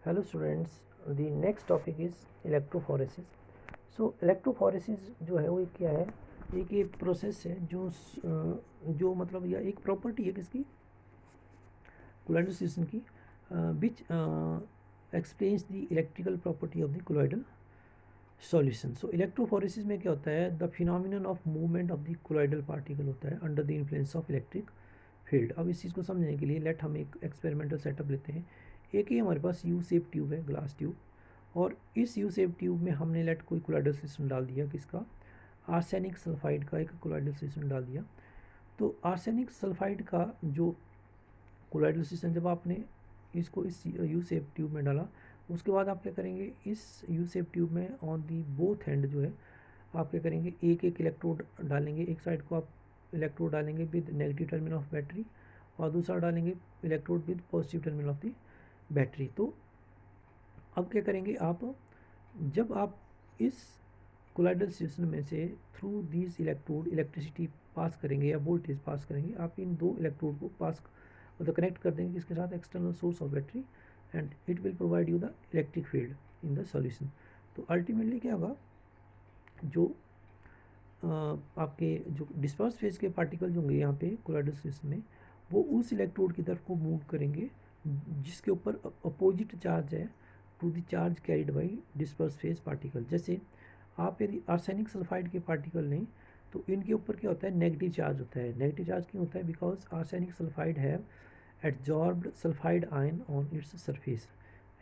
Hello students, the next topic is electrophoresis. So electrophoresis जो है वो एक क्या है, एक ये प्रोसेस है जो मतलब या एक प्रॉपर्टी है किसकी, कोलॉइडल सिस्टम की, विच explains the electrical property of the colloidal solution. So electrophoresis में क्या होता है, the phenomenon of movement of the colloidal particle होता है under the influence of electric field. अब इस चीज़ को समझने के लिए लेट हम एक एक्सपेरिमेंटल सेटअप लेते हैं. एक ही हमारे पास यू शेप ट्यूब है, ग्लास ट्यूब, और इस यू शेप ट्यूब में हमने लेट कोई कोलॉइडल सिस्टम डाल दिया, किसका, आर्सेनिक सल्फाइड का एक कोलॉइडल सिस्टम डाल दिया. तो आर्सेनिक सल्फाइड का जो कोलॉइडल सिस्टम जब आपने इसको इस यू शेप ट्यूब में डाला, उसके बाद आप क्या करेंगे, इस यू शेप ट्यूब में ऑन दी बोथ हैंड जो है आप क्या करेंगे, एक एक इलेक्ट्रोड डालेंगे. एक साइड को आप इलेक्ट्रोड डालेंगे with negative terminal of battery और दूसरा डालेंगे electrode with positive terminal of the battery. तो अब क्या करेंगे आप, जब आप इस कोलॉइडल सिस्टम में से through these electrode electricity pass करेंगे या वोल्टेज पास करेंगे, आप इन दो इलेक्ट्रोड को पास मतलब कनेक्ट कर देंगे किसके साथ, external source of battery, and it will provide you the electric field in the solution. तो अल्टीमेटली क्या होगा, जो आपके जो डिस्पर्स फेज के पार्टिकल जो होंगे यहाँ पे कोलॉइडल सिस्टम में, वो उस इलेक्ट्रोड की तरफ को मूव करेंगे जिसके ऊपर अपोजिट चार्ज है to the charge carried by disperse phase particle. जैसे आप यदि आर्सेनिक सल्फाइड के पार्टिकल लें तो इनके ऊपर क्या होता है, नेगेटिव चार्ज होता है. नेगेटिव चार्ज क्यों होता है, because arsenic sulphide have adsorbed sulphide ion on its surface.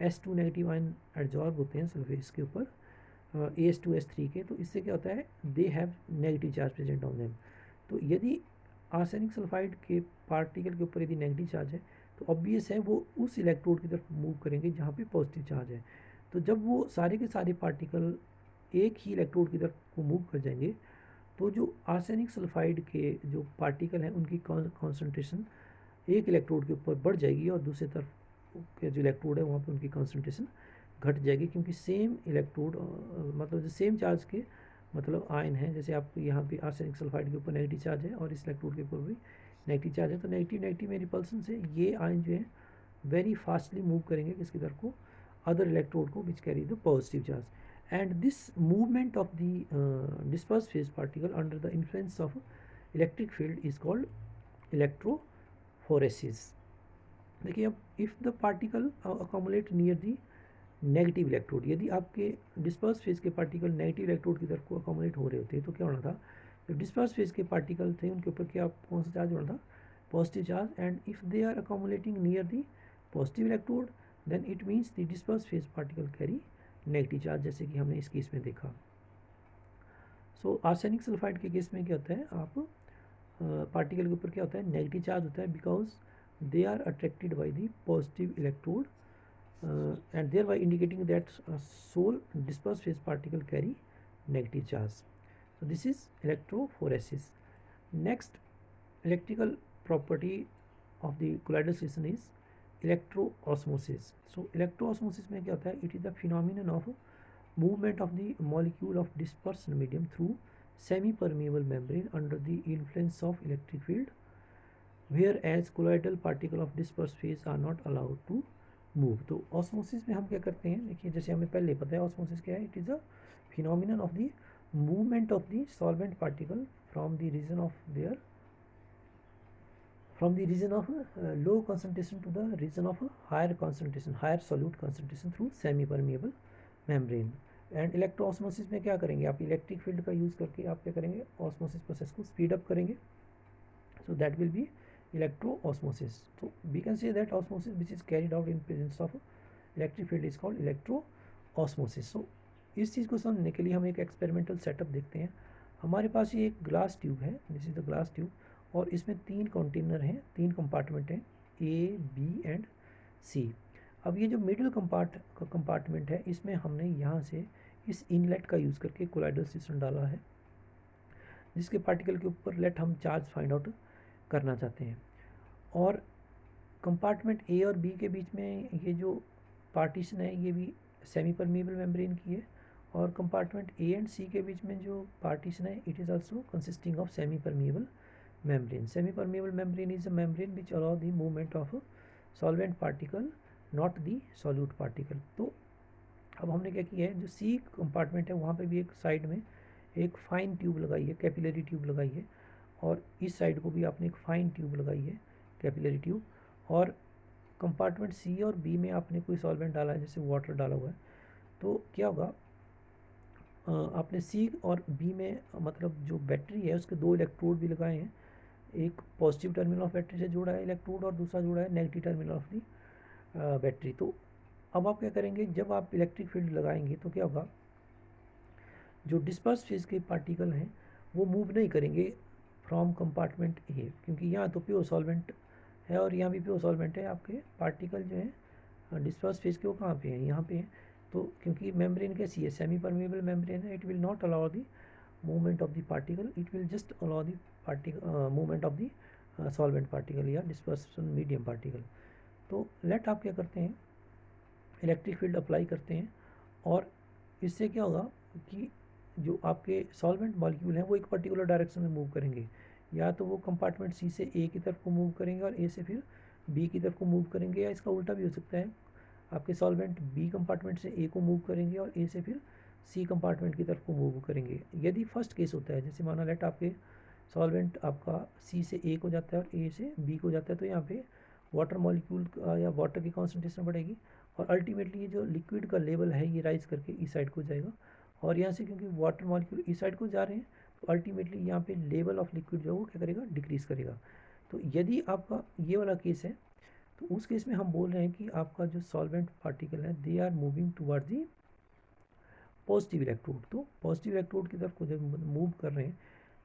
S2 negative ion adsorb होते हैं सरफेस के ऊपर AS2S3 के. तो इससे क्या होता है, they have negative charge present on them. तो यदि आर्सेनिक सल्फाइड के पार्टिकल के ऊपर यदि नेगेटिव चार्ज है तो ऑब्वियस है वो उस इलेक्ट्रोड की तरफ मूव करेंगे जहाँ पे पॉजिटिव चार्ज है. तो जब वो सारे के सारे पार्टिकल एक ही इलेक्ट्रोड की तरफ को मूव कर जाएंगे तो जो आर्सेनिक सल्फाइड के जो पार्टिकल हैं उनकी कॉन्सेंट्रेशन एक इलेक्ट्रोड के ऊपर बढ़ जाएगी और दूसरी तरफ के जो इलेक्ट्रोड है वहाँ पे उनकी कॉन्सेंट्रेशन घट जाएगी, क्योंकि सेम इलेक्ट्रोड मतलब जो सेम चार्ज के मतलब आयन है. जैसे आप यहाँ पे आर्सेनिक सल्फाइड के ऊपर नेगेटिव चार्ज है और इस इलेक्ट्रोड के ऊपर भी नेगेटिव चार्ज है, तो नेगेटिव नेगेटिव में रिपल्सन से ये आयन जो है वेरी फास्टली मूव करेंगे किसकी तरफ को, अदर इलेक्ट्रोड को which carry the positive charge. And this movement of the disperse phase particle under the influence of electric field is called electrophoresis. देखिए अब if the particle accumulate near the negative electrode, यदि आपके disperse phase के particle negative electrode की तरफ को accumulate हो रहे होते तो क्या होना था, जो डिस्पर्स फेज के पार्टिकल थे उनके ऊपर क्या कौन सा चार्ज होना था, positive charge. And if they are accumulating near the positive electrode then it means the disperse phase particle carry negative charge, जैसे कि हमने इस केस में देखा. सो आर्सेनिक सल्फाइड के केस में क्या होता है, आप पार्टिकल के ऊपर क्या होता है, नेगेटिव चार्ज होता है, because they are attracted by the positive electrode and thereby indicating that sole dispersed phase particle carry negative charge. So this is electrophoresis. Next electrical property of the colloidal system is electroosmosis. So electroosmosis में क्या होता है, it is the phenomenon of movement of the molecule of dispersed medium through semi permeable membrane under the influence of electric field, whereas colloidal particle of dispersed phase are not allowed to move. तो osmosis में हम क्या करते हैं, देखिए जैसे हमें पहले पता है ऑस्मोसिस क्या है, it is a phenomenon of the movement of the solvent particle from the region of there from the region of low concentration to the region of higher concentration, higher solute concentration through semi permeable membrane. And electroosmosis में क्या करेंगे, आप electric field का use करके आप क्या करेंगे, osmosis process को स्पीड अप करेंगे. So that will be electroosmosis. So we can say that osmosis which is carried out in presence of electric field is called electroosmosis. So इस चीज़ को समझने के लिए हम एक एक्सपेरिमेंटल सेटअप देखते हैं. हमारे पास ये एक ग्लास ट्यूब है, this is the glass tube, और इसमें तीन कंटेनर हैं, तीन कंपार्टमेंट हैं, A, B एंड C. अब ये जो मिडिल कंपार्टमेंट है इसमें हमने यहाँ से इस इनलेट का यूज़ करके कोलाइडल सिस्टम डाला है, जिसके पार्टिकल के ऊपर लेट हम चार्ज फाइंड आउट करना चाहते हैं. और कंपार्टमेंट ए और बी के बीच में ये जो पार्टीशन है ये भी सेमी परमिएबल मेम्ब्रेन की है, और कंपार्टमेंट ए एंड सी के बीच में जो पार्टीशन है it is also consisting of semi permeable membrane. Semi permeable membrane is a membrane which allow the movement of a solvent particle not the solute particle. तो अब हमने क्या किया है, जो सी कंपार्टमेंट है वहाँ पे भी एक साइड में एक फाइन ट्यूब लगाई है, कैपिलरी ट्यूब लगाई है, और इस साइड को भी आपने एक फाइन ट्यूब लगाई है, कैपिलरी ट्यूब। और कंपार्टमेंट सी और बी में आपने कोई सॉल्वेंट डाला है, जैसे वाटर डाला हुआ है, तो क्या होगा, आपने सी और बी में मतलब जो बैटरी है उसके दो इलेक्ट्रोड भी लगाए हैं, एक पॉजिटिव टर्मिनल ऑफ बैटरी से जुड़ा है इलेक्ट्रोड और दूसरा जुड़ा है negative terminal of the battery. तो अब आप क्या करेंगे, जब आप इलेक्ट्रिक फील्ड लगाएंगे तो क्या होगा, जो डिस्पर्स फेज के पार्टिकल हैं वो मूव नहीं करेंगे फ्रॉम कंपार्टमेंट ए, क्योंकि यहाँ तो प्योर सॉल्वेंट है और यहाँ भी प्योर सॉल्वेंट है। आपके पार्टिकल जो है डिस्पर्स फेज के वो कहाँ पे हैं, यहाँ पे हैं। तो क्योंकि मेम्ब्रेन कैसी है, सेमी परमेबल मेम्ब्रेन है, it will not allow the movement of the particle, it will just allow the particle movement of the solvent particle या डिस्पर्सन मीडियम पार्टिकल। तो लेट आप क्या करते हैं, इलेक्ट्रिक फील्ड अप्लाई करते हैं, और इससे क्या होगा कि जो आपके सॉल्वेंट मॉलिक्यूल हैं वो एक पर्टिकुलर डायरेक्शन में मूव करेंगे, या तो वो कंपार्टमेंट सी से ए की तरफ को मूव करेंगे और ए से फिर बी की तरफ को मूव करेंगे, या इसका उल्टा भी हो सकता है, आपके सॉल्वेंट बी कंपार्टमेंट से ए को मूव करेंगे और ए से फिर सी कंपार्टमेंट की तरफ को मूव करेंगे। यदि फर्स्ट केस होता है, जैसे माना लेट आपके सॉल्वेंट आपका सी से ए को जाता है और ए से बी को जाता है, तो यहाँ पे वाटर मॉलिक्यूल या वाटर की कॉन्सेंट्रेशन बढ़ेगी और अल्टीमेटली ये जो लिक्विड का लेवल है ये राइज करके इस साइड को जाएगा, और यहाँ से क्योंकि वाटर मॉलिक्यूल इस साइड को जा रहे हैं तो अल्टीमेटली यहाँ पे लेवल ऑफ लिक्विड जो है वो क्या करेगा, डिक्रीज करेगा। तो यदि आपका ये वाला केस है तो उस केस में हम बोल रहे हैं कि आपका जो सॉल्वेंट पार्टिकल है they are moving toward the positive electrode. तो पॉजिटिव इलेक्ट्रोड की तरफ को जब मूव कर रहे हैं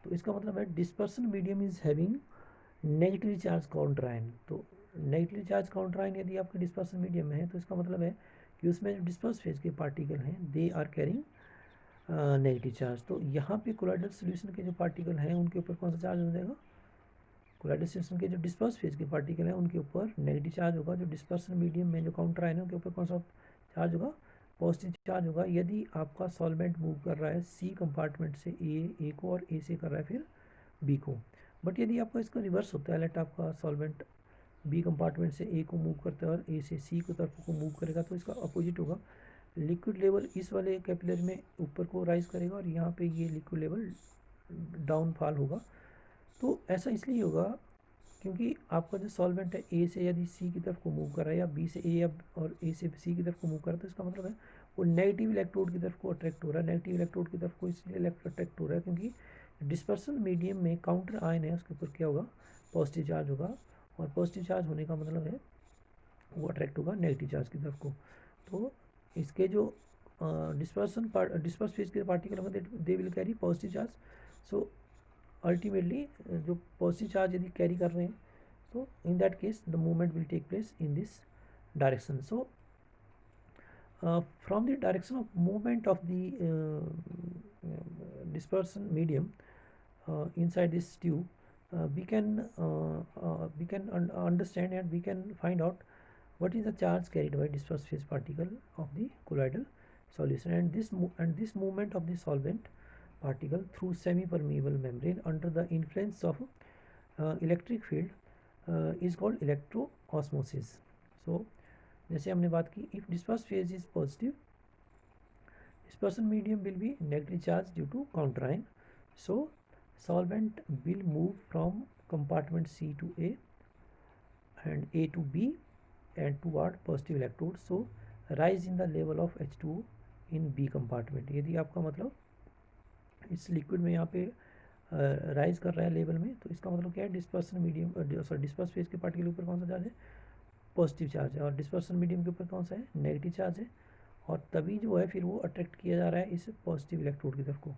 तो इसका मतलब है dispersion medium is having negatively charge counter ion. तो नेगेटिवली चार्ज काउंटर आयन यदि आपके डिस्पर्सन मीडियम में है तो इसका मतलब है कि उसमें जो डिस्पर्स फेज के पार्टिकल हैं they are carrying negative charge. तो यहाँ पे कोलाइडल सोल्यूशन के जो पार्टिकल हैं उनके ऊपर कौन सा चार्ज हो जाएगा, कोलाइडल सोल्यूशन के जो डिस्पर्स फेज के पार्टिकल हैं उनके ऊपर नेगेटिव चार्ज होगा। जो डिस्पर्सन मीडियम में जो काउंटर आयन है उनके ऊपर कौन सा चार्ज होगा, पॉजिटिव चार्ज होगा। यदि आपका सॉल्वेंट मूव कर रहा है सी कंपार्टमेंट से ए को और ए से कर रहा है फिर बी को, बट यदि आपका इसका रिवर्स होता है, लेट आपका सॉल्वेंट बी कंपार्टमेंट से ए को मूव करता है और ए से सी को तरफ को मूव करेगा, तो इसका अपोजिट होगा, लिक्विड लेवल इस वाले कैपिलरी में ऊपर को राइज करेगा और यहाँ पे ये लिक्विड लेवल डाउनफॉल होगा। तो ऐसा इसलिए होगा क्योंकि आपका जो सॉल्वेंट है ए से यदि सी की तरफ को मूव कर रहा है या बी से ए और ए से सी की तरफ को मूव कर रहा है, तो इसका मतलब है वो नेगेटिव इलेक्ट्रोड की तरफ को अट्रैक्ट हो रहा है। नेगेटिव इलेक्ट्रोड की तरफ को इसलिए अट्रैक्ट हो रहा है क्योंकि डिस्पर्सन मीडियम में काउंटर आयन है उसके ऊपर क्या होगा, पॉजिटिव चार्ज होगा, और पॉजिटिव चार्ज होने का मतलब है वो अट्रैक्ट होगा नेगेटिव चार्ज की तरफ को। तो इसके जो डिस्पर्स फेज के पार्टिकल होंगे they will carry positive charge. So ultimately जो पॉजिटिव चार्ज यदि कैरी कर रहे हैं तो in that case the movement will take place in this direction. So from the direction of movement of the dispersion medium inside this tube, we can understand and we can find out what is the charge carried by dispersed phase particle of the colloidal solution, and this movement of the solvent particle through semi permeable membrane under the influence of electric field is called electroosmosis. So जैसे हमने बात की, if dispersed phase is positive, dispersion medium will be negative charge due to counter ion, so solvent will move from compartment C to A and A to B and toward positive electrode, so rise in the level of H2O in B compartment। यदि आपका मतलब इस liquid में यहाँ पे rise कर रहा है लेवल में, तो इसका मतलब क्या है, डिस्पर्सन मीडियम डिस्पर्स फेज के पार्टिकल के ऊपर कौन सा चार्ज है, पॉजिटिव चार्ज है, और डिस्पर्सन मीडियम के ऊपर कौन सा है, नेगेटिव चार्ज है, और तभी जो है फिर वो अट्रैक्ट किया जा रहा है इस पॉजिटिव इलेक्ट्रोड की तरफ को।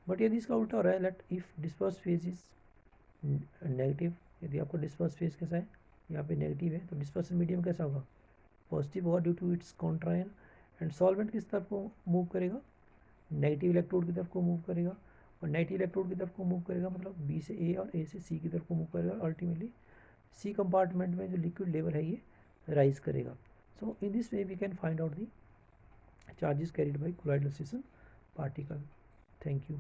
बट यदि इसका उल्टा हो रहा है, let if disperse phase is negative, यदि आपका डिस्पर्स फेज कैसा है, यहाँ पे नेगेटिव है, तो डिस्पर्सन मीडियम कैसा होगा, पॉजिटिव होगा due to its counter ion, and solvent किस तरफ को मूव करेगा, नेगेटिव इलेक्ट्रोड की तरफ को मूव करेगा, और नेगेटिव इलेक्ट्रोड की तरफ को मूव करेगा मतलब बी से ए और ए से सी की तरफ को मूव करेगा, और अल्टीमेटली सी कंपार्टमेंट में जो लिक्विड लेवल है ये राइज करेगा। So in this way we can find out the charges carried by colloidal solution particle. Thank you.